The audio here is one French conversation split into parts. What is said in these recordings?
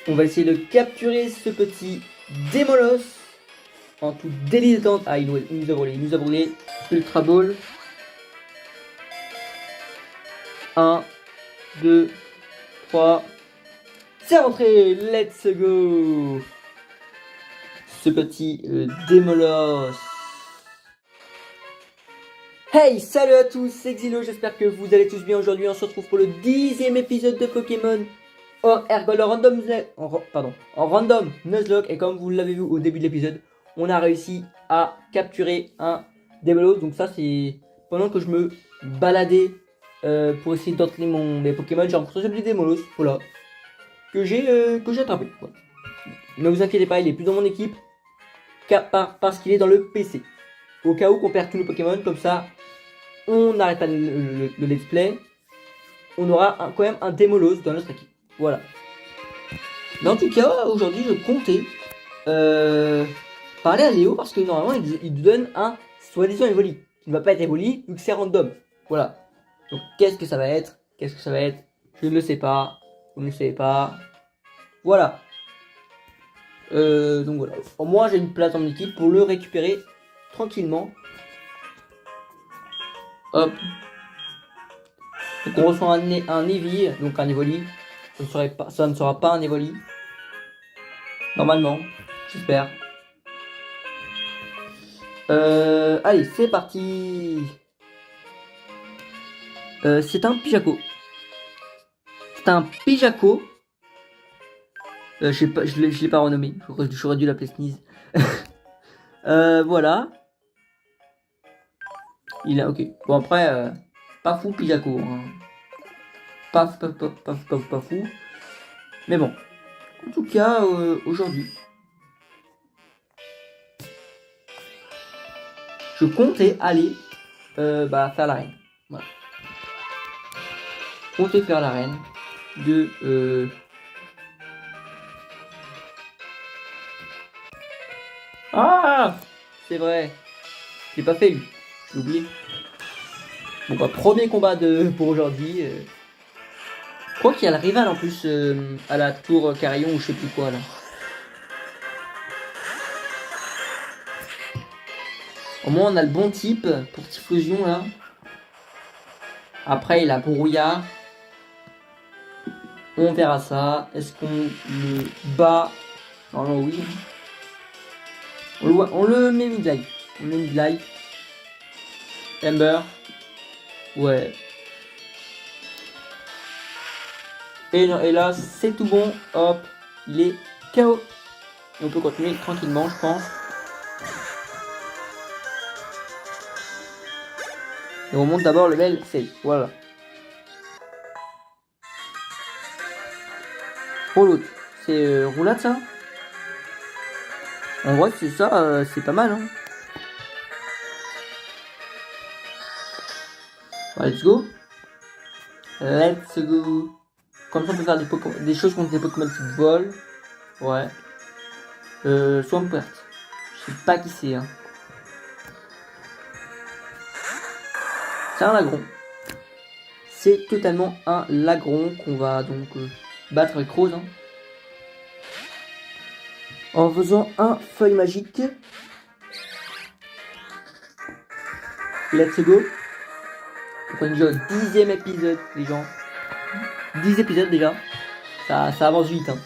On va essayer de capturer ce petit Démolos en toute délicate. Ah, il nous a volé, il nous a volé. Ultra Ball. 1, 2, 3. C'est rentré. Let's go. Ce petit Démolos. Hey, salut à tous, c'est Xilo, j'espère que vous allez tous bien aujourd'hui. On se retrouve pour le 10e épisode de Pokémon Herbal en random Nuzlocke. Et comme vous l'avez vu au début de l'épisode, on a réussi à capturer un Démolos. Donc ça, c'est pendant que je me baladais pour essayer d'entraîner mes Pokémon, j'ai rencontré ce petit Démolos, voilà, que j'ai attrapé. Voilà. Ne vous inquiétez pas, il est plus dans mon équipe parce qu'il est dans le PC. Au cas où qu'on perd tous nos Pokémon, comme ça, on n'arrête pas le let's play. On aura quand même un Démolos dans notre équipe. Voilà. Mais en tout cas, aujourd'hui, je comptais parler à Léo parce que normalement, il donne un soi-disant Evoli. Qui ne va pas être Evoli vu que c'est random. Voilà. Donc, qu'est-ce que ça va être? Qu'est-ce que ça va être? Je ne le sais pas. Vous ne le savez pas. Voilà. Donc voilà. Au moins, j'ai une place dans mon équipe pour le récupérer tranquillement. Hop. Donc on reçoit un Eevee, donc un Evoli. Ça ne sera pas un Evoli. Normalement, j'espère. Allez, c'est parti. C'est un Pijaco. C'est un Pijaco. Je l'ai pas renommé. J'aurais dû l'appeler Sneeze. Voilà. Il a, ok. Bon après, pas fou Pijaco. Hein. Pas fou. Mais bon. En tout cas, aujourd'hui, je comptais aller faire l'arène. Voilà. Comptais faire l'arène de Ah, c'est vrai. Je l'ai pas fait lui. J'ai oublié. Bon bah premier combat pour aujourd'hui. Je crois qu'il y a le rival en plus à la tour Carillon ou je sais plus quoi là. Au moins on a le bon type pour Typhlosion là. Après il a Brouillard. On verra ça. Est-ce qu'on le bat? Normalement oui. On le met mid-life. On met mid-life. Ember. Ouais. Et là c'est tout bon. Hop. Il est KO. Et on peut continuer tranquillement je pense. Et on monte d'abord le level 6. Voilà. Pour l'autre, c'est roulade ça. En vrai, c'est ça, c'est pas mal. Hein. Bah, let's go. Let's go. Comme ça, on peut faire des choses contre des Pokémon qui volent. Ouais. Swampert. Je sais pas qui c'est. Hein. C'est un Lagron. C'est totalement un Lagron qu'on va donc battre avec Rose. Hein. En faisant un feuille magique. Let's go. Donc on est déjà au 10e épisode, les gens. 10 épisodes déjà. Ça avance vite. Hein.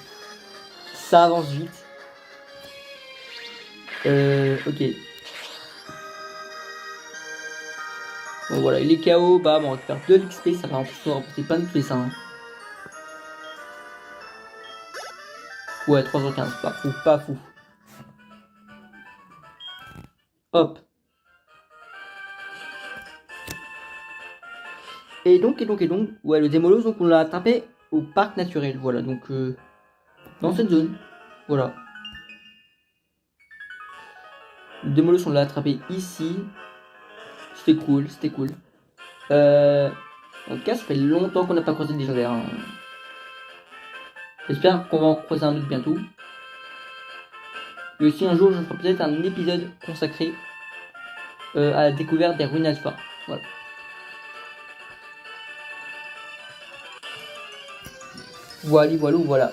Ça avance vite. Ok. Bon voilà, il est KO. Bah bon, on récupère 2 l'XP. Ça va en plus nous rapporter plein de ça. Hein. Ouais, 3h15. Pas fou, pas fou. Hop. Et donc, ouais, le Démolos, donc on l'a attrapé au parc naturel, voilà, donc dans cette zone, voilà. Le Démolos, on l'a attrapé ici, c'était cool. En tout cas, ça fait longtemps qu'on n'a pas croisé de légendaire. Hein. J'espère qu'on va en croiser un autre bientôt. Et aussi un jour, je ferai peut-être un épisode consacré à la découverte des ruines alpha, voilà. Voilà.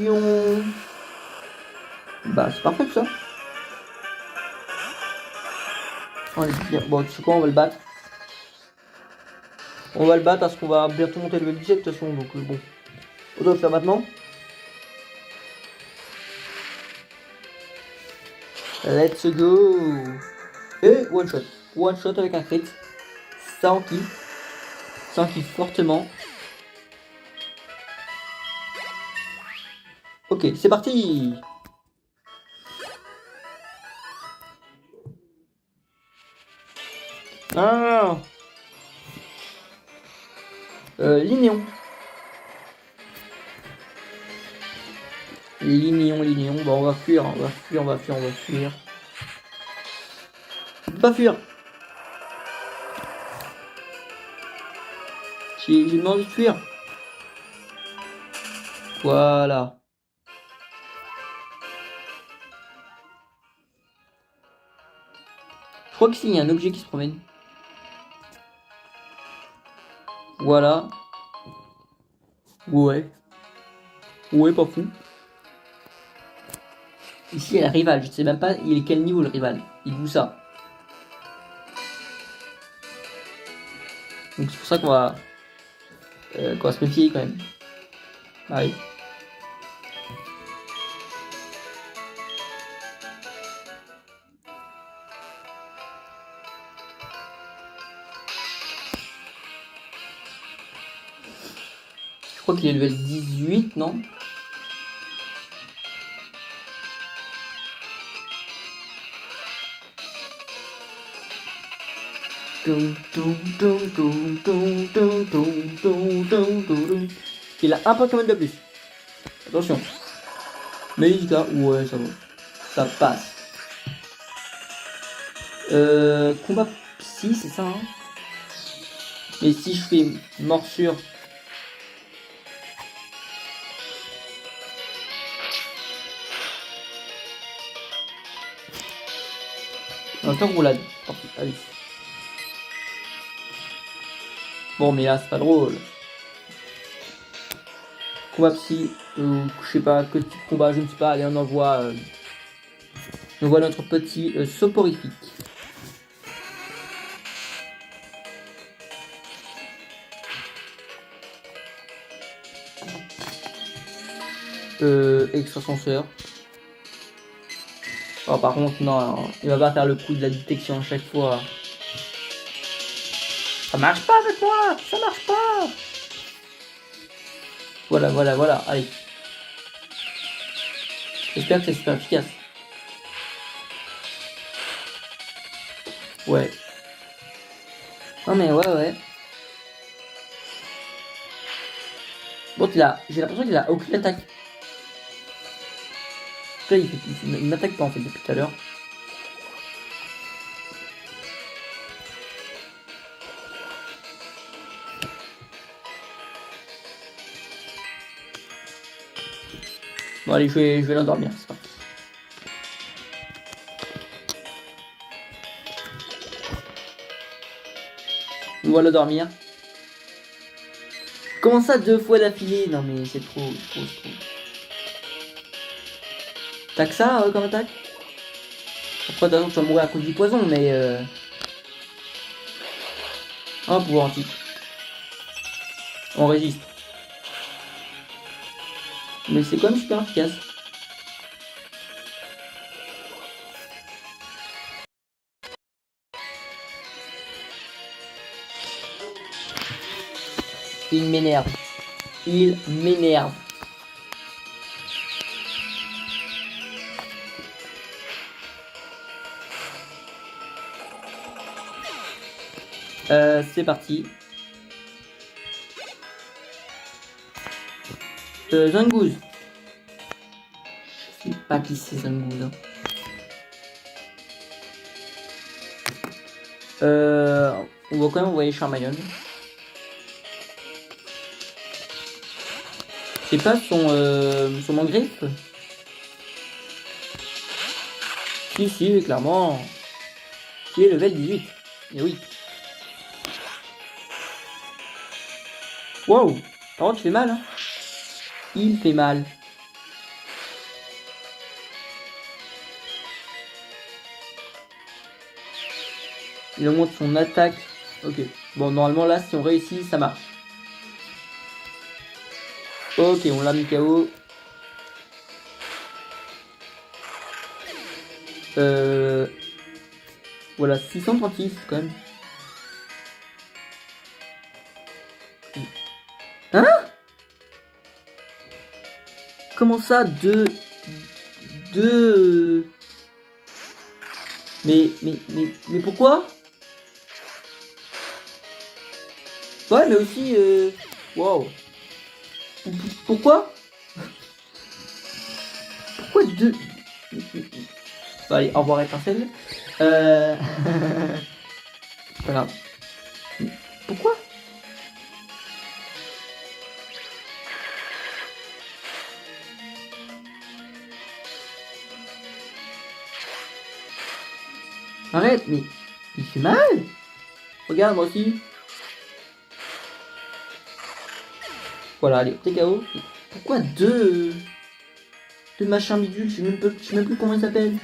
vision. Bah, c'est parfait tout ça. Allez, bien. Bon, tu sais quoi, on va le battre. On va le battre parce qu'on va bientôt monter le level 17 de toute façon, donc bon. Autant le faire maintenant. Let's go. Et one shot. One shot avec un crit. Ça en kiffe. Ça en kiffe fortement. Ok, c'est parti. Ah. Lignon. Lignon. Bon, on va fuir, on va fuir. On peut pas fuir. J'ai demandé de fuir. Voilà. Je crois qu'ici il y a un objet qui se promène. Voilà. Ouais. Ouais, pas fou. Ici il y a le rival. Je sais même pas il est quel niveau le rival. Il joue ça. Donc c'est pour ça qu'on va se méfier quand même. Ah oui. Je crois qu'il est level 18, non? Il a un Pokémon de plus. Attention. Meika, ouais, ça va. Ça passe. Combat psy, c'est ça, hein? Et si je fais morsure. Un temps roulade. Allez. Bon, mais là, c'est pas drôle. Combat psy, je sais pas, que type de combat, je ne sais pas. Allez, on envoie notre petit soporifique. Extrasenseur. Oh, par contre, non, il va pas faire le coup de la détection à chaque fois. Ça marche pas avec moi, ça marche pas. Voilà, allez. J'espère que c'est super efficace. Ouais. Non mais ouais. Bon, j'ai l'impression qu'il a aucune attaque. Là, il m'attaque pas en fait depuis tout à l'heure. Bon allez, je vais l'endormir, c'est parti. On va l'endormir. Comment ça 2 fois d'affilée? Non mais c'est trop. T'as que ça comme attaque? Après d'un tu vas mourir à cause du poison, mais un pouvoir antique. On résiste. Mais c'est quand même super efficace. Il m'énerve. C'est parti. Zangoose. Je sais pas qui c'est Zangoose. Hein. On va quand même envoyer Charmaillon. C'est pas son Mangriffe. Si, clairement. Qui est level 18. Et oui. Wow. Par contre, il fait mal. Hein. Il fait mal. Il augmente son attaque. Ok. Bon, normalement là, si on réussit, ça marche. Ok, on l'a mis KO. Voilà, 636 quand même. Hein? Comment ça, deux... Mais pourquoi? Ouais, mais aussi, Wow. Pourquoi? Pourquoi deux? Bon, allez, au revoir étincelle. Euh... Pas grave. Pourquoi? Arrête, mais il fait mal. Regarde, moi aussi. Voilà, allez, t'es KO. Pourquoi deux machins bidules? Je sais même plus comment ils s'appellent.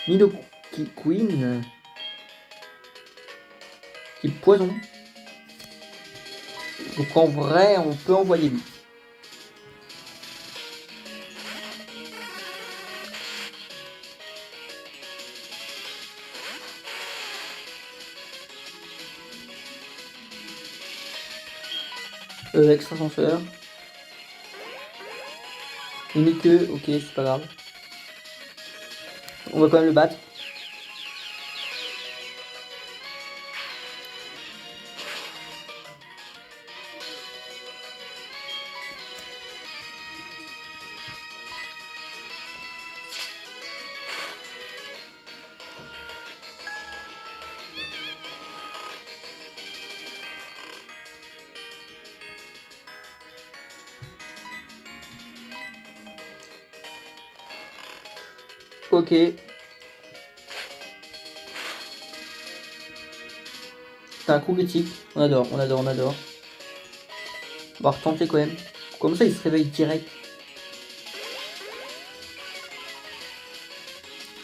Nido Queen. Qui est poison. Donc en vrai, on peut envoyer lui. Extrasenseur. Limite que, ok, c'est pas grave. On va quand même le battre. Ok. C'est un coup critique. On adore, on adore, on adore. On va retenter quand même. Comme ça, il se réveille direct.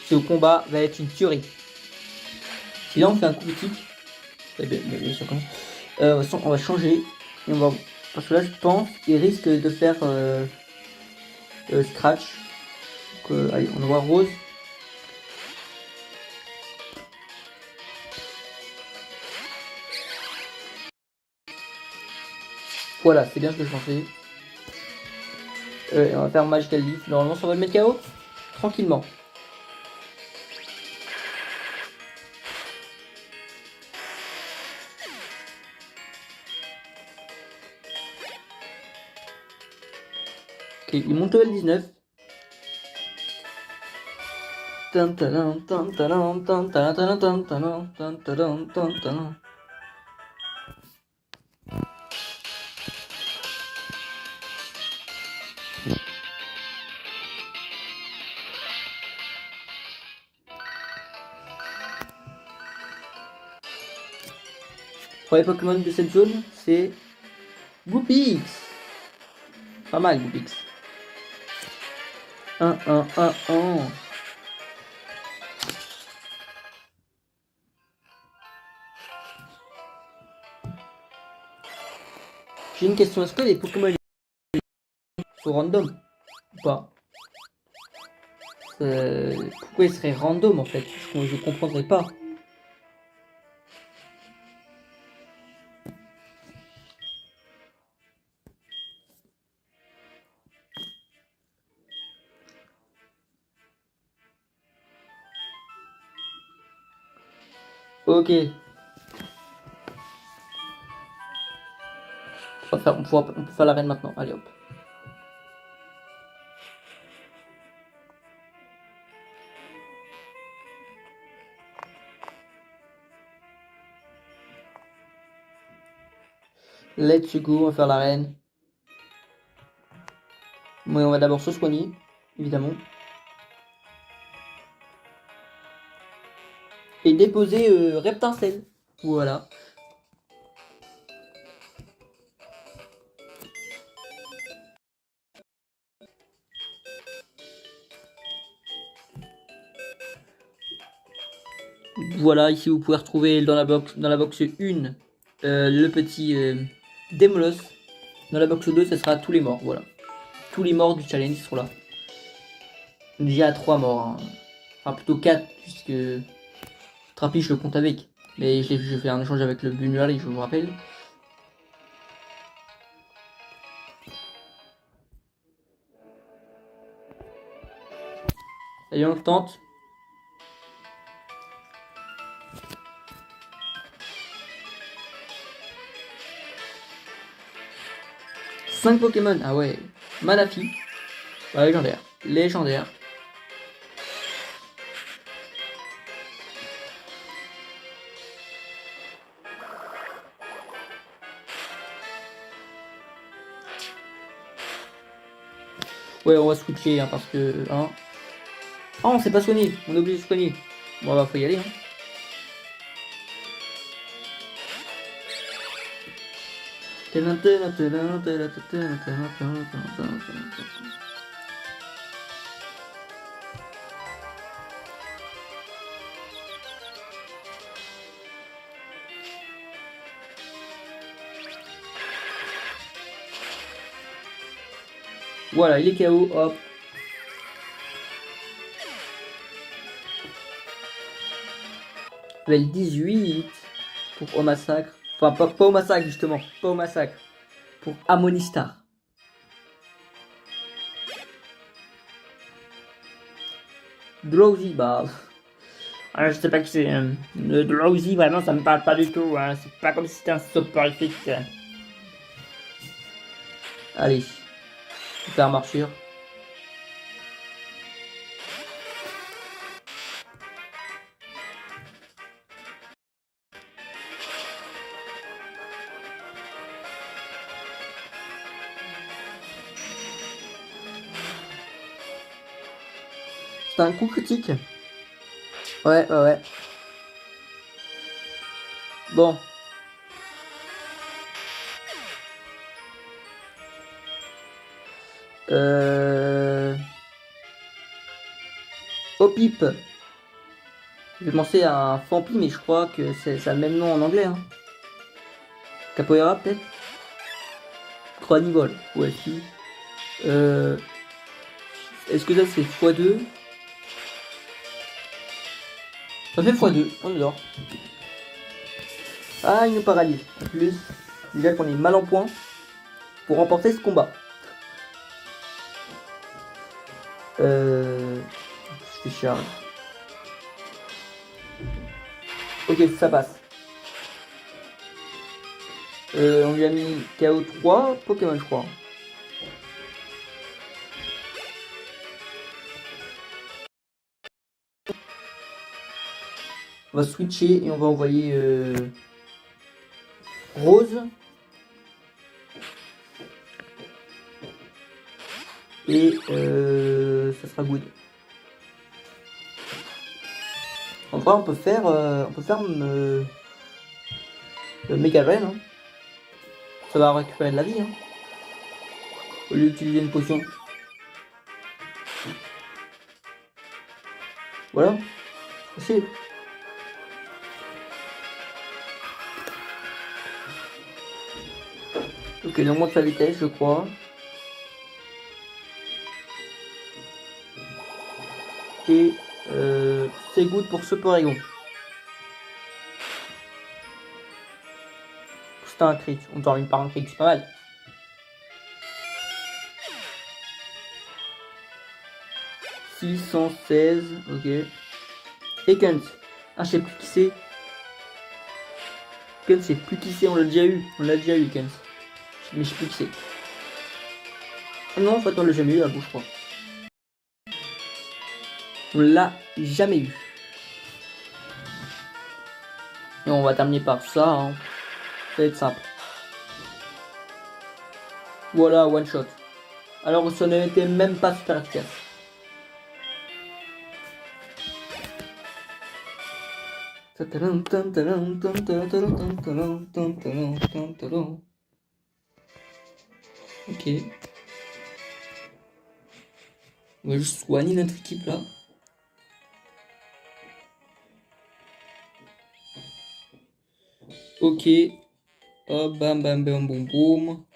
Ce combat va être une tuerie. Si là on fait un coup critique, eh bien sûr, on va changer. Et on va... Parce que là, je pense qu'il risque de faire scratch. Donc, allez, on voit rose. Voilà, c'est bien ce que je pensais. On va faire Magical Leaf. Normalement, ça va le mettre KO tranquillement. Ok, il monte level 19. Premier Pokémon de cette zone, c'est Goopix. Pas mal, Goopix. 1, 1, 1, 1. J'ai une question, est-ce que les Pokémon sont random ou pas? Pourquoi ils seraient random en fait? Je comprendrais pas. Ok. On peut faire l'arène maintenant. Allez hop. Let's go, on va faire l'arène. Mais on va d'abord se soigner, évidemment. Et déposer Reptincelle. Voilà. Voilà, ici vous pouvez retrouver dans la box 1 le petit Demolos. Dans la box 2, ce sera tous les morts, voilà. Tous les morts du challenge seront là. Déjà 3 morts, hein. Enfin plutôt 4, puisque Trappy je le compte avec. Mais j'ai fait un échange avec le Bunurali, je vous rappelle. Allez, on tente. « 5 Pokémon, ah ouais. Manafi. Bah, légendaire. Légendaire. Ouais, on va switcher, hein, parce que... Hein. Oh, on s'est pas soigné. On est obligé de soigner. Bon, bah, faut y aller, hein. Voilà, il est KO, hop. Level 18 pour au massacre. Enfin, pas au massacre, justement. Pas au massacre. Pour Amonistar. Drowsy, bah... je sais pas qui c'est. Le Drowsy, vraiment, ça me parle pas du tout. Hein. C'est pas comme si c'était un soporifique. Allez. Super marchure. C'est un coup critique. Ouais. Bon. Au pipe. Je vais penser à un Fampi, mais je crois que ça a le même nom en anglais. Hein. Capoeira, peut-être. Cronivol. Ouais, si. Est-ce que ça c'est x2? Ça fait x2, on adore. Ah, il nous paralyse. En plus, déjà qu'on est mal en point pour remporter ce combat. Je fais charge. Ok, ça passe. On lui a mis KO 3 Pokémon, je crois. On va switcher et on va envoyer Rose. Et ça sera good. En vrai, on peut faire le Mega Drain. Hein. Ça va récupérer de la vie. Hein. Au lieu d'utiliser une potion. Voilà. Facile. Ok, donc on monte la vitesse, je crois. Et c'est good pour ce Porygon. C'est un crit. On termine par un crit, c'est pas mal. « 616, ok. Et Kent. Ah, je sais plus qui c'est. Kent, c'est plus qui c'est, on l'a déjà eu. Kent. Mais je sais plus qui c'est. Ah non, en fait, on l'a jamais eu à bout, je crois. On l'a jamais eu. Et on va terminer par ça. Hein. Ça va être simple. Voilà, one shot. Alors ça n'était même pas super efficace. Ok. On va juste soigner notre équipe là. Ok. Hop, bam, bam, bam, boum, boum.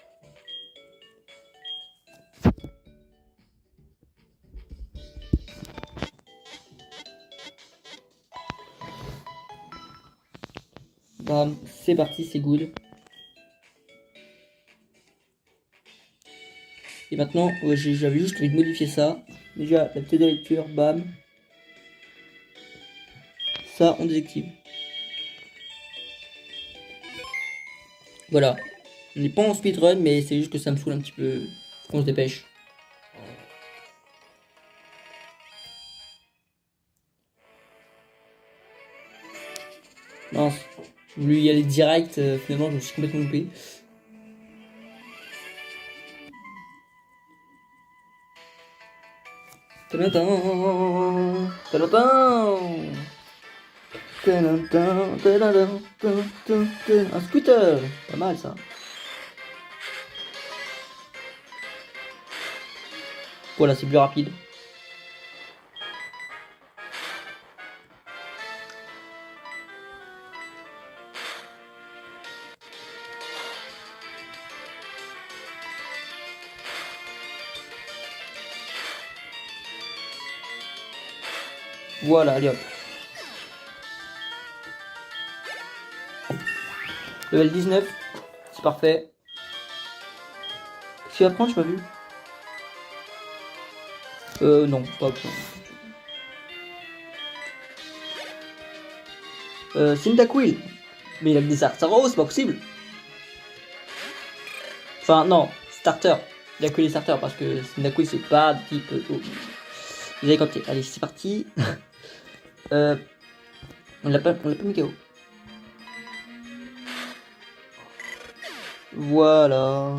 Bam, c'est parti, c'est good. Et maintenant, j'avais juste envie de modifier ça. Déjà, la petite de lecture, bam. Ça, on désactive. Voilà. On n'est pas en speedrun, mais c'est juste que ça me saoule un petit peu. Faut qu'on se dépêche. Mince. J'ai voulu y aller direct, finalement, je me suis complètement loupé. Tadadam, tadadam. Tadadam, tadadam, tadadam. Un scooter. Pas mal ça. Voilà, c'est plus rapide. Voilà, allez hop. Level 19, c'est parfait. Qu'est-ce qu'il va prendre, j'ai pas vu. Non, pas besoin. Cyndaquil. Mais il a que des Artaro, c'est pas possible. Enfin, non, starter. Il a que les starters parce que Cyndaquil c'est pas type. Oh. Vous avez compris. Allez, c'est parti. On l'a pas mis KO. Voilà.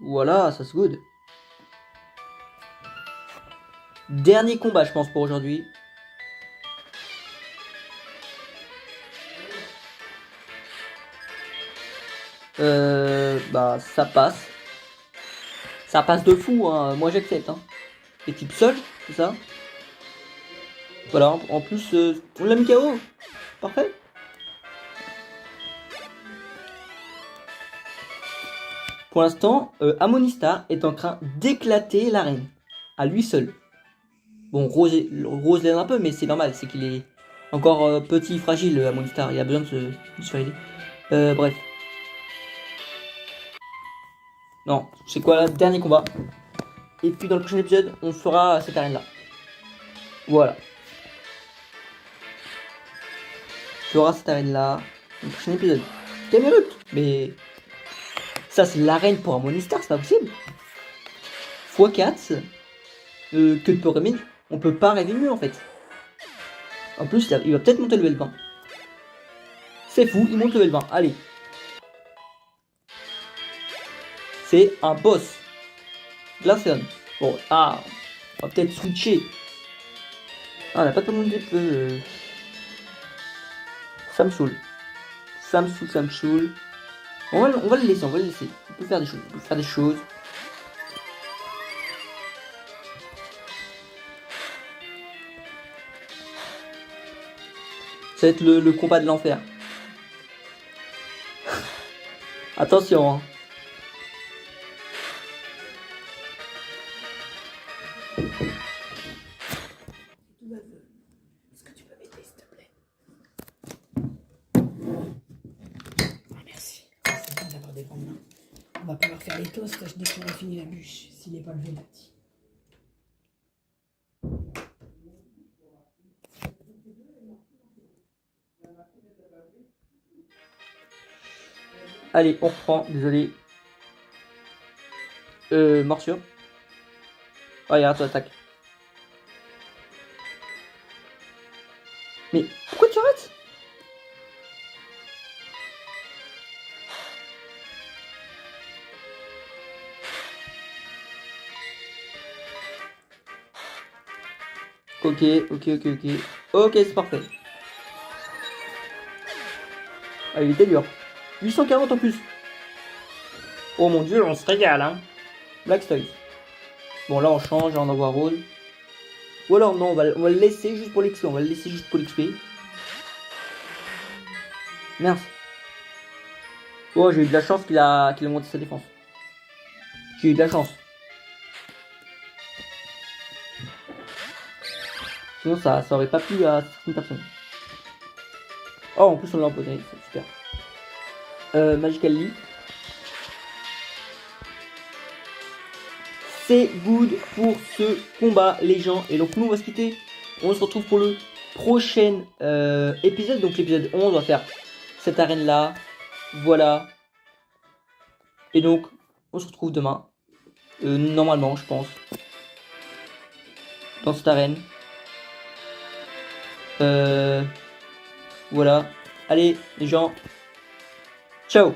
Voilà, ça c'est good. Dernier combat, je pense, pour aujourd'hui. Bah, ça passe. Ça passe de fou, hein. Moi j'accepte. Hein. Et type seul, c'est ça. Voilà, en plus, on l'a mis KO. Parfait. Pour l'instant, Amonistar est en train d'éclater l'arène. À lui seul. Bon, Rose l'aide un peu, mais c'est normal, c'est qu'il est encore petit, fragile, Amonistar. Il a besoin de se faire aider. Bref. Non, c'est quoi là? Dernier combat. Et puis dans le prochain épisode, on fera cette arène-là. Voilà. On fera cette arène-là. Dans le prochain épisode. Camelot. Mais ça, c'est l'arène pour Amonistar, c'est pas possible. x4. Que de peut rêver. On peut pas rêver mieux en fait. En plus, il va peut-être monter le level 20. C'est fou, il monte le level 20. Allez. C'est un boss. Glaceon. Bon, ah. On va peut-être switcher. Ah, on n'a pas tout le monde des peu. Ça me saoule. Ça me saoule, ça me saoule. On va le laisser, on va le laisser. On peut faire des choses. On peut faire des choses. Ça va être le combat de l'enfer. Attention, hein. Est-ce que tu peux m'aider, s'il te plaît? Ah, merci. C'est bien d'avoir des grandes mains. On va pouvoir faire les toasts dès qu'on a fini la bûche, s'il n'est pas levé, le petit. Allez, on reprend, désolé. Morsure. Oh, regarde, toi, attaque. Mais pourquoi tu arrêtes? Ok, ok, ok, ok. Ok, c'est parfait. Ah, il était dur. 840 en plus. Oh mon dieu, on se régale, hein. Blackstoise. Bon, là, on change, on envoie Rose. Ou alors, non, on va le laisser juste pour l'XP. On va le laisser juste pour l'XP. Merde. Oh, j'ai eu de la chance qu'il a monté sa défense. J'ai eu de la chance. Sinon, ça aurait pas plu à certaines personnes. Oh, en plus, on l'a empoisonné. C'est super. Magical Leaf. C'est good pour ce combat, les gens. Et donc, nous, on va se quitter. On se retrouve pour le prochain épisode. Donc, l'épisode 11, on va faire cette arène-là. Voilà. Et donc, on se retrouve demain. Normalement, je pense. Dans cette arène. Voilà. Allez, les gens. Ciao.